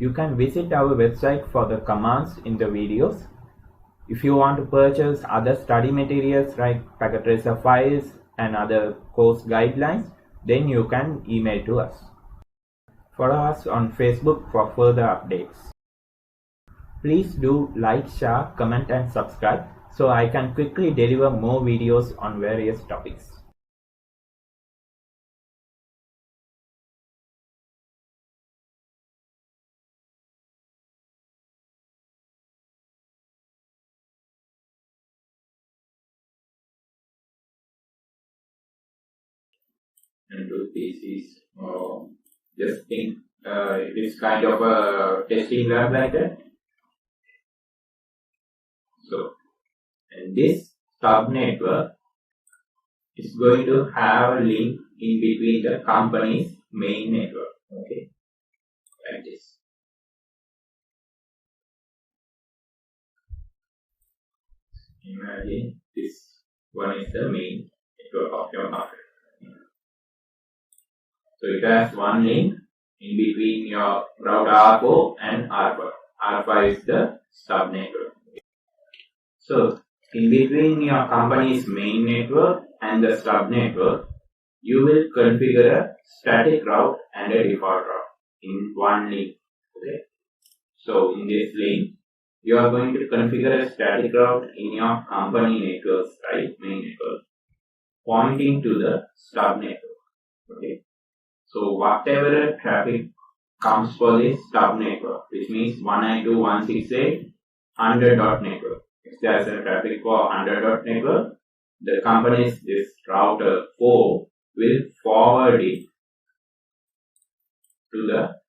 you can visit our website for the commands in the videos. If you want to purchase other study materials like packet tracer files and other course guidelines, then you can email to us. Follow us on Facebook for further updates. Please do like, share, comment and subscribe so I can quickly deliver more videos on various topics. And two PCs. Just think it is kind of a testing lab like that. So, and this stub network is going to have a link in between the company's main network. Okay, like this. Imagine this one is the main network of your market. So it has one link in between your router R4 and R5. R5 is the stub network. So in between your company's main network and the stub network, you will configure a static route and a default route in one link. Okay. So in this link, you are going to configure a static route in your company network site, main network, pointing to the stub network. Okay. So whatever traffic comes for this stub network, which means 192.168.100 dot network. If there is a traffic for 100 dot network, the company's this router 4 will forward it to the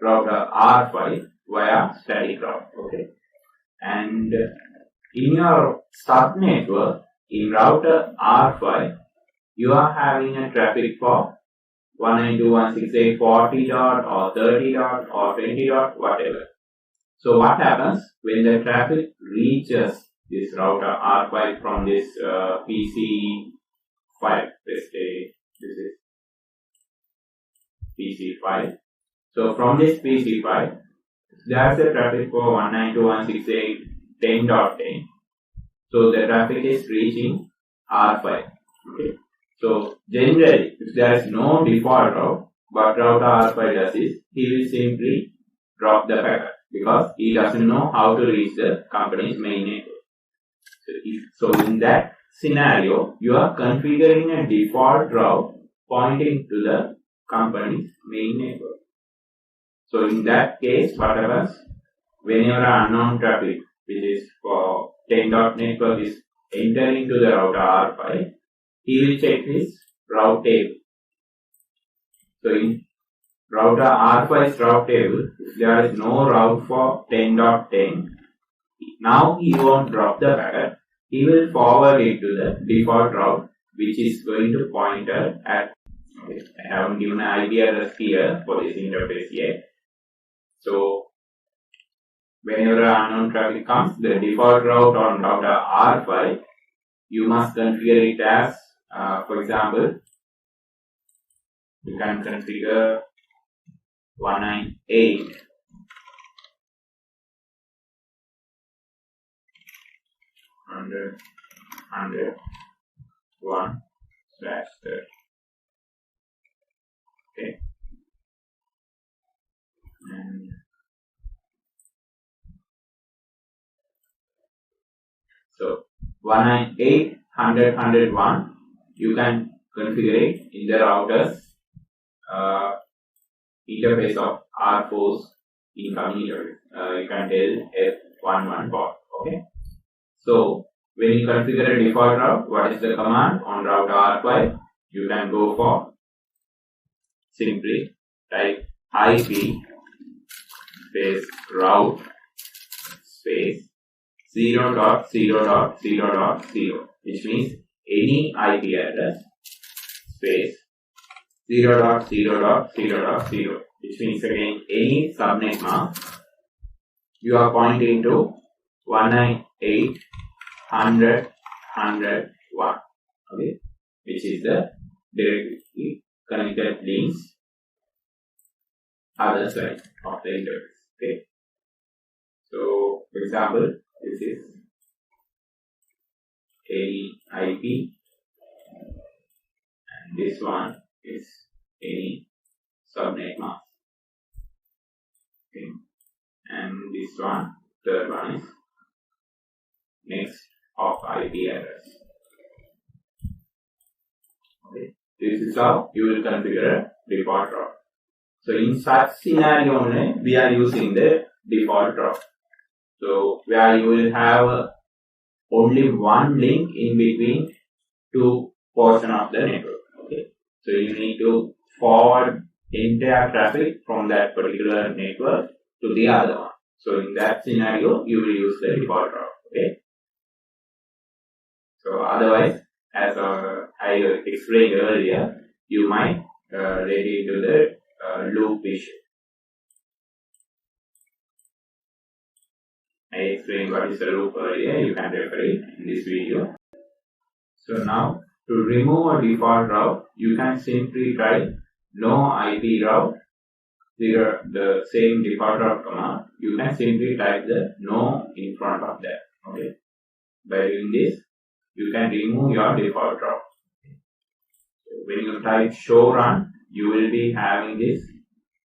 router R5 via static route. Okay, and in your stub network in router R5, you are having a traffic for 192.168.40 dot or 30 dot or 20 dot, whatever. So what happens when the traffic reaches this router R5 from this PC5? Let's say this is PC5. So from this PC5, there's a traffic for 192.168.10.10. So the traffic is reaching R5. Okay. So generally, if there is no default route, what router R5 does is, he will simply drop the packet because he doesn't know how to reach the company's main network. So in that scenario, you are configuring a default route pointing to the company's main network. So in that case, what happens? Whenever unknown traffic, which is for 10 dot network, is entering to the router R5, he will check his route table. So in router R5's route table, if there is no route for 10.10, now he won't drop the packet. He will forward it to the default route, which is going to point at. Okay, I haven't given an IP address here for this interface yet. So whenever unknown traffic comes, the default route on router R5, you must configure it as, for example, you can configure 198.100.1/30. Okay, and so 198.100.101, you can configure it in the router's interface of R4's incoming interface. You can tell F11 port. Okay. So when you configure a default route, what is the command on router R5? You can go for simply type IP space route space 0.0.0.0, which means any IP address space 0.0.0.0, which means again any subnet mask. You are pointing to 198.100.101, okay, which is the directly connected links other side of the interface. Okay. So, for example, this is any IP, and this one is any subnet mask. Okay. And this one, third one is next of IP address. Okay. This is how you will configure a default route. So in such scenario, we are using the default route. So where you will have only one link in between two portions of the network. Okay. So you need to forward entire traffic from that particular network to the other one. So in that scenario, you will use the default route. Okay. So otherwise, as I explained earlier, you might get into the loop issue. I explained what is a loop earlier. You can refer it in this video. So now, to remove a default route, you can simply type no IP route. The same default route command. You can simply type the no in front of that. Okay. By doing this, you can remove your default route. So when you type show run, you will be having this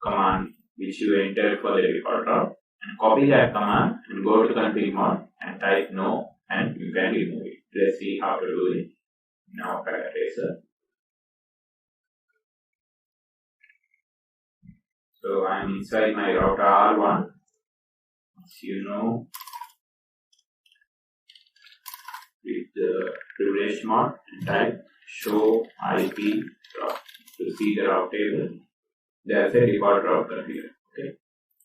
command which you entered for the default route, and copy that command and go to config mode and type no, and you can remove it. Let's see how to do it in our packet tracer. So I am inside my router R1, as you know, with the privilege mode, and type show IP route to see the route table. There's a default route configured. Okay.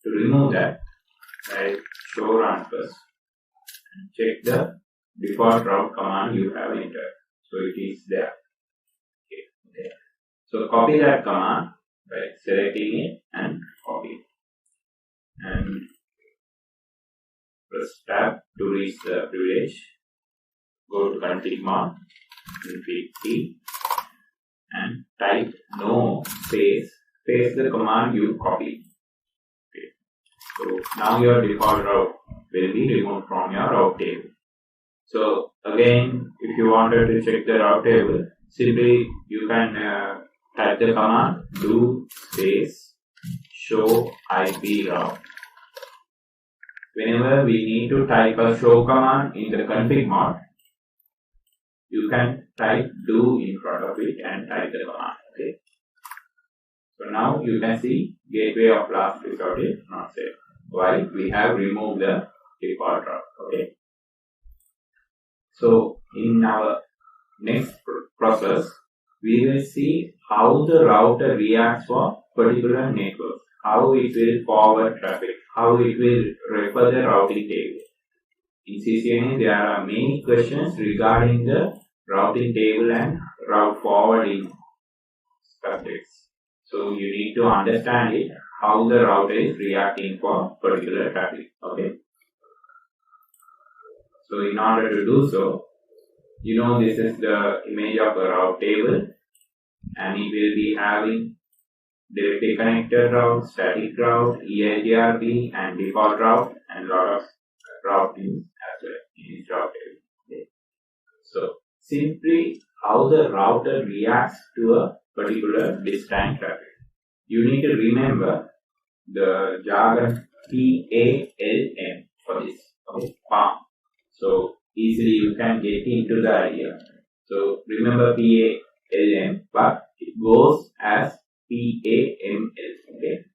To remove that, type show run first and check the default route command you have entered. So it is there. Okay. So copy that command by selecting it and copy it. And press tab to reach the privilege. Go to config mode, config T, and type no space the command you copied. Okay. So now your default route will be removed from your route table. So again, if you wanted to check the route table, simply you can type the command do space show IP route. Whenever we need to type a show command in the config mode, you can type do in front of it and type the command. Okay. So now you can see gateway of last resort is not safe. Why? We have removed the default route. Okay. So in our next process, we will see how the router reacts for particular network, how it will forward traffic, how it will refer the routing table. In CCNA, there are many questions regarding the routing table and route forwarding subjects. So you need to understand it, how the router is reacting for particular traffic. Okay. So in order to do so, you know this is the image of a route table, and it will be having directly connected route, static route, EIGRP, and default route, and a lot of routing as well in this route table. Okay. So simply how the router reacts to a particular distant traffic. You need to remember the jargon PALM for this. Okay, PAML. So easily you can get into the idea. So remember PALM, but it goes as PAML. Okay,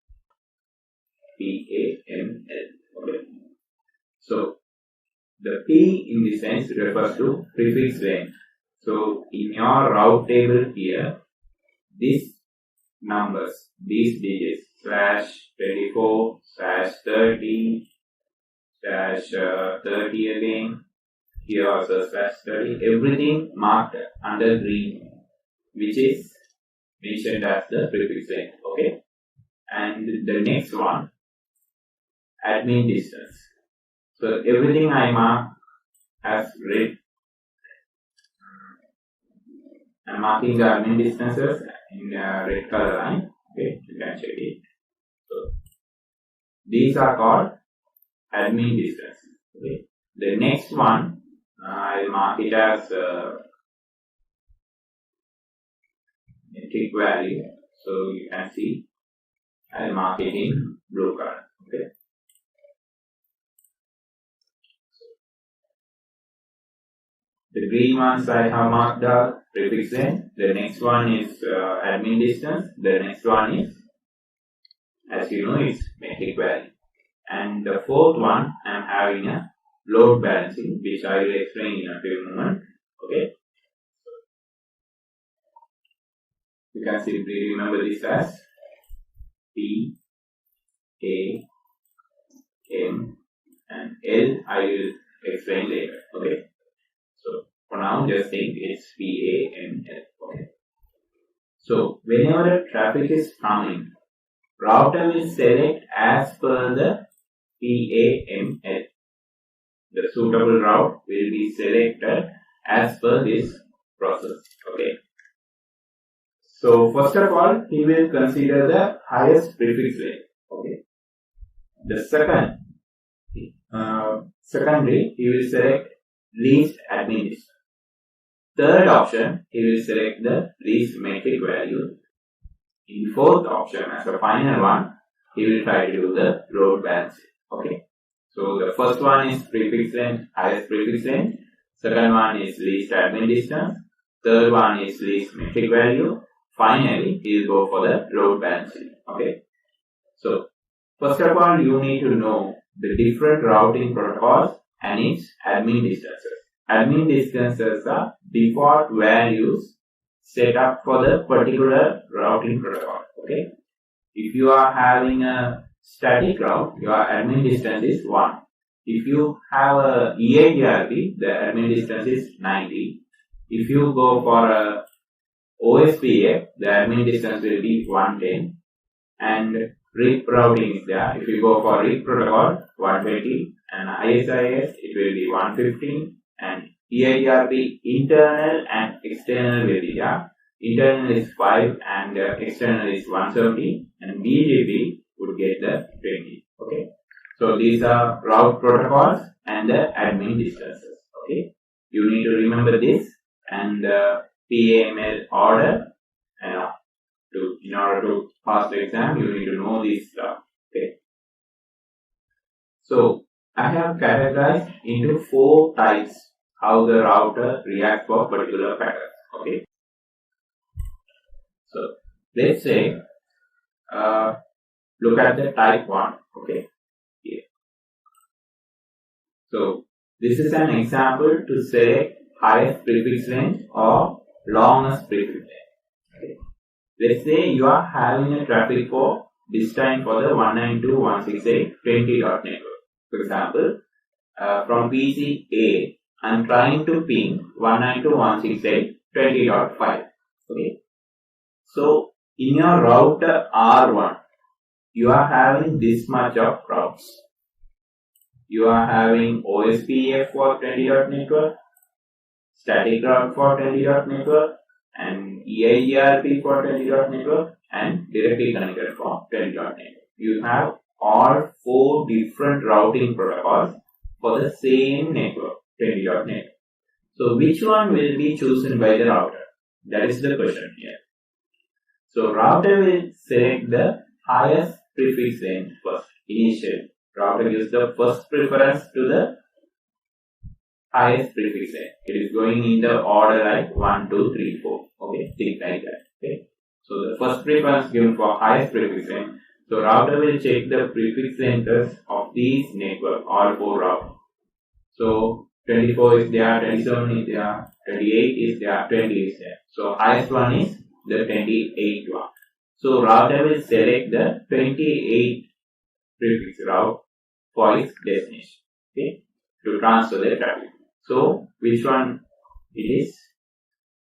PAML. Okay. So the P in this sense refers to prefix length. So in your route table here, these numbers, these digits, /24, /30, /30 again, here also /30, everything marked under green, which is mentioned as the prefix length. Okay. And the next one, admin distance. So everything I mark as red. I'm marking the admin distances in red color line. Okay, you can check it. So These are called admin distance. Okay. The next one, I will mark it as metric value. So you can see, I will mark it in blue color. Okay. The green ones I have marked the prefix length. The next one is admin distance. The next one is, as you know, is metric value. And the fourth one, I am having a load balancing, which I will explain in a few moments. Okay. You can simply remember this as P, A, M, and L. I will explain later. Okay. So for now, just think it's PAML. Okay. So whenever traffic is coming, router will select as per the PAML. The suitable route will be selected as per this process. Okay. So first of all, he will consider the highest prefix length. Okay. The secondary, he will select least admin distance. Third option, he will select the least metric value. In the fourth option, as a final one, he will try to do the load balancing. Okay. So the first one is prefix length, highest prefix length. Second one is least admin distance. Third one is least metric value. Finally, he will go for the load balancing. Okay. So first of all, you need to know the different routing protocols and its admin distances. Admin distances are default values set up for the particular routing protocol. Okay. If you are having a static route, your admin distance is 1. If you have a EIGRP, the admin distance is 90. If you go for a OSPF, the admin distance will be 110. And RIP routing is there. If you go for RIP protocol, 120. And ISIS, it will be 115. And EIGRP internal and external will be there. Internal is 5 and external is 170. And BGP would get the 20. Okay. So these are route protocols and the admin distances. Okay. You need to remember this and PAML order. And in order to pass the exam, you need to know this stuff. Okay. So I have categorized into 4 types how the router reacts for particular patterns. Okay. So let's say look at the type 1. Okay. Here. So this is an example to select highest prefix length or longest prefix length. Okay. Let's say you are having a traffic for this time for the 192.168.20 dot network. For example, from PC A, I am trying to ping 192.168.20.5. Okay. So in your router R1, you are having this much of routes. You are having OSPF for 20 dot network, static route for 20 dot network, and EIGRP for 20 dot network, and directly connected for 20 dot network. You have all 4 different routing protocols for the same network, 20 dot network. So which one will be chosen by the router? That is the question here. So router will select the highest prefix length first. Initially, router gives the first preference to the highest prefix length. It is going in the order like 1, 2, 3, 4. Okay, things like that. Okay. So the first preference given for highest prefix length. So router will check the prefix lengths of these network, all 4 routes. So 24 is there, 27 is there, 28 is there, 20 is there. So highest one is the 28 one. So router will select the 28 prefix route for its destination. Okay, to transfer the traffic. So which one it is?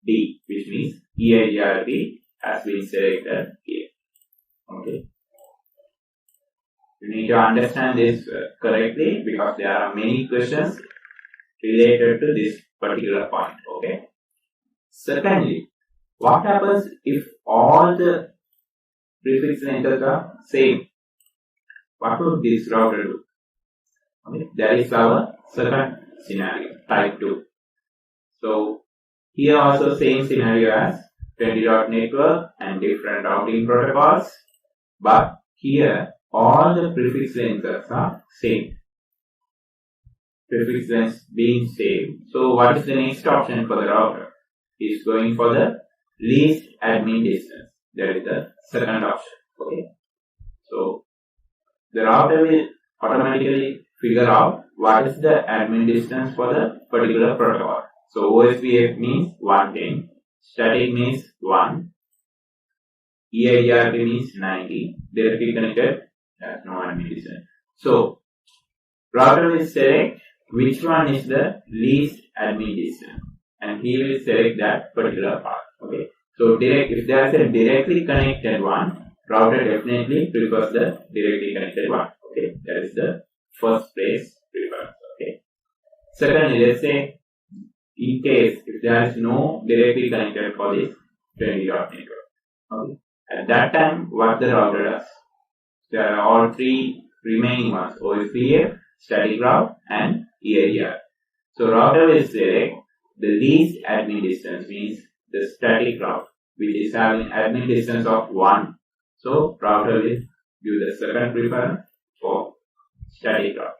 D, which means EIGRP has been selected here. Okay. You need to understand this correctly because there are many questions related to this particular point. Okay. Secondly, what happens if all the prefix lengths are same? what would this router do? Okay, that is our second scenario, type 2. So here also same scenario as 20.network and different routing protocols, but here all the prefix lengths are same. Prefix length being same. So what is the next option for the router? It's going for the least admin distance. That is the second option. Okay. So the router will automatically figure out what is the admin distance for the particular protocol. So OSPF means 110, static means 1, EIGRP means 90, directly connected, has no admin distance. So router will select which one is the least admin distance, and he will select that particular part. Okay. So if there is a directly connected one, router definitely prefers the directly connected one. Okay, that is the first place preference. Okay. Secondly, let's say in case if there is no directly connected for this 20.network. Okay. At that time, what the router does? There are all three remaining ones: OSPF, static route, and EIGR. So router will select the least admin distance, means the static route, which is having admin distance of 1. So router will give the second preference for static route.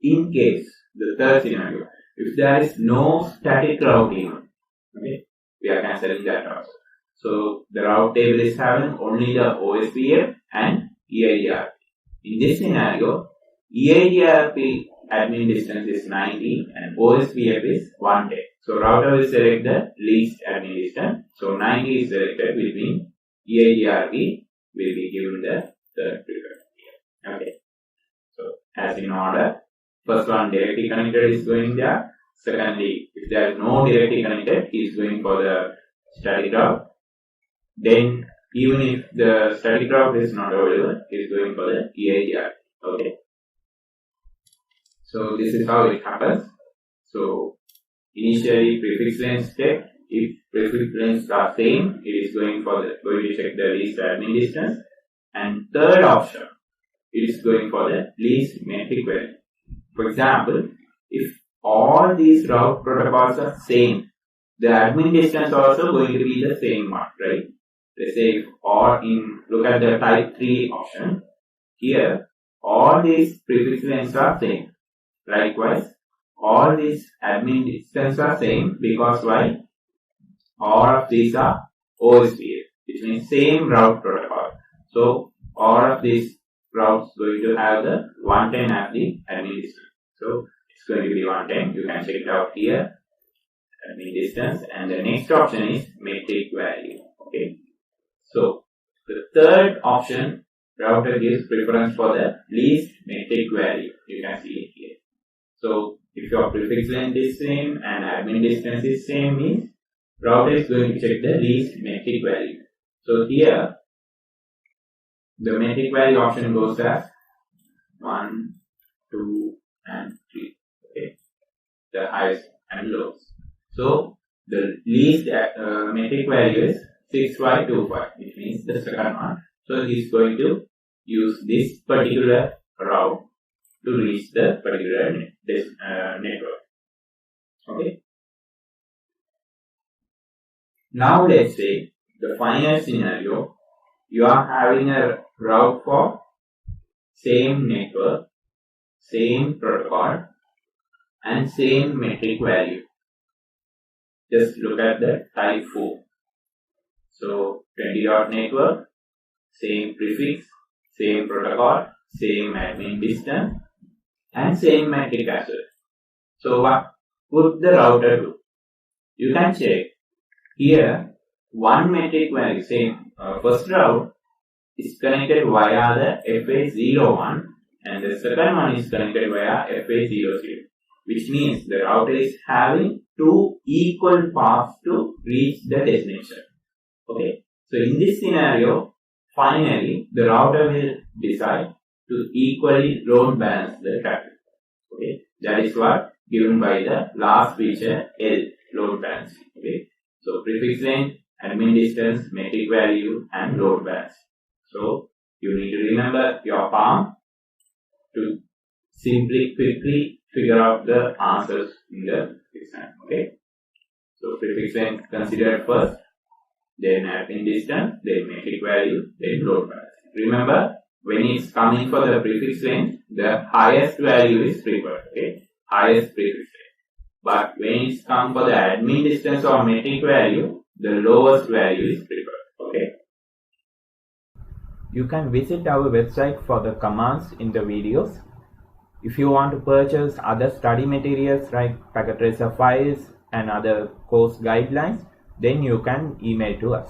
In case, the third scenario, if there is no static route even, okay, we are cancelling that also. So the route table is having only the OSPF and EIGRP. In this scenario, EIGRP admin distance is 90 and OSPF is 110. So router will select the least admin distance. So 90 is selected, which means EIGRP will be given the third preference. Okay. So as in order, first one directly connected is going there. Secondly, if there is no directly connected, he is going for the static route. Then even if the static route is not available, he is going for the EIGRP. Okay. So this is how it happens. So initially prefix length check. If prefix lengths are same, it is going to check the least admin distance. And third option, it is going for the least metric value. For example, if all these route protocols are same, the admin distance also going to be the same one, right? Let's say if look at the type 3 option. Here, all these prefix lengths are same. Likewise, all these admin distance are same because why? All of these are OSPF, which means same route protocol. So all of these routes going to have the 110 as the admin distance. So it's going to be 110. You can check it out here. Admin distance, and the next option is metric value. Okay. So the third option, router gives preference for the least metric value. You can see it here. So if your prefix length is same and admin distance is same, means router is going to check the least metric value. So here the metric value option goes as 1, 2, and 3. Okay, the highest and lowest. So the least metric value is 6525, which means the second one. So he is going to use this particular route to reach the particular network. Okay. Now let's say the final scenario, you are having a route for same network, same protocol, and same metric value. Just look at the type 4. So 20.network, same prefix, same protocol, same admin distance, and same metric as well. So what would the router do? You can check here. One metric value, same first route is connected via the FA01, and the second one is connected via FA00, which means the router is having two equal paths to reach the destination. Okay, so in this scenario, finally the router will decide to equally load balance the traffic. Okay, that is what given by the last feature L, load balancing. Okay, so prefix length, admin distance, metric value, and load balance. So you need to remember your PAML to simply quickly figure out the answers in the exam. Okay. So prefix length considered first, then admin distance, then metric value, then load balancing. Remember, when it's coming for the prefix length, the highest value is preferred. Okay, highest prefix length. But when it's come for the admin distance or metric value, the lowest value is preferred. Okay. You can visit our website for the commands in the videos. If you want to purchase other study materials like packet tracer files and other course guidelines, then you can email to us.